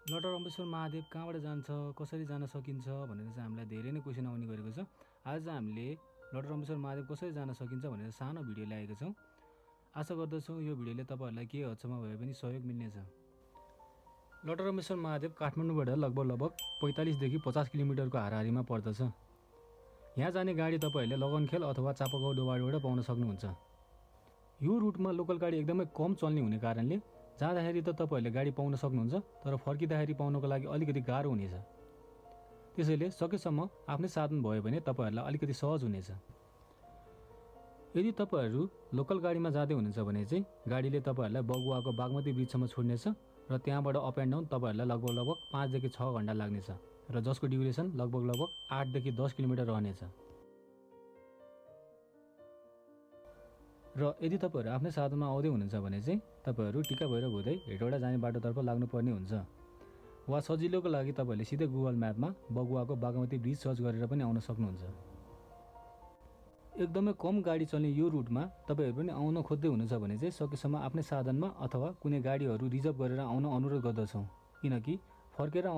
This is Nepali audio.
लटरम्बेश्वर महादेव कहाँबाट जान्छ, कसरी जान सकिन्छ भनेर चाहिँ हामीलाई धेरै नै क्वेसन आउने गरेको छ। आज हामीले लटरम्बेश्वर महादेव कसरी जान सकिन्छ भनेर सानो भिडियो ल्याएको छौँ। आशा गर्दछौँ यो भिडियोले तपाईँहरूलाई केही हदसम्म भए पनि सहयोग मिल्नेछ। लटरम्बेश्वर महादेव काठमाडौँबाट लगभग 45 देखि 50 किलोमिटरको हाराहारीमा पर्दछ। यहाँ जाने गाडी तपाईँहरूले लगनखेल अथवा चापागाउँ डोबाडीबाट पाउन सक्नुहुन्छ। यो रुटमा लोकल गाडी एकदमै कम चल्ने हुने कारणले जाँदाखेरि त तपाईँहरूले गाडी पाउन सक्नुहुन्छ, तर फर्किँदाखेरि पाउनको लागि अलिकति गाह्रो हुनेछ। त्यसैले सकेसम्म आफ्नै साधन भयो भने तपाईँहरूलाई अलिकति सहज हुनेछ। यदि तपाईँहरू लोकल गाडीमा जाँदै हुनुहुन्छ भने चाहिँ गाडीले तपाईँहरूलाई बगुवाको बागमती ब्रिजसम्म छोड्नेछ र त्यहाँबाट अप एन्ड डाउन तपाईँहरूलाई लगभग 5 देखि 6 घन्टा लाग्नेछ र जसको ड्युरेसन लगभग 8 देखि 10 किलोमिटर रहनेछ। र यदि तपाईँहरू आफ्नै साधनमा आउँदै हुनुहुन्छ भने चाहिँ तपाईँहरू टिका भएर हुँदै हेटौडा जाने बाटोतर्फ लाग्नुपर्ने हुन्छ, वा सजिलोको लागि तपाईँहरूले सिधै गुगल म्यापमा बगुवाको बागमती ब्रिज सर्च गरेर पनि आउन सक्नुहुन्छ। एकदमै कम गाडी चल्ने यो रुटमा तपाईँहरू पनि आउन खोज्दै हुनुहुन्छ भने चाहिँ सकेसम्म आफ्नै साधनमा अथवा कुनै गाडीहरू रिजर्भ गरेर आउन अनुरोध गर्दछौँ, किनकि फर्केर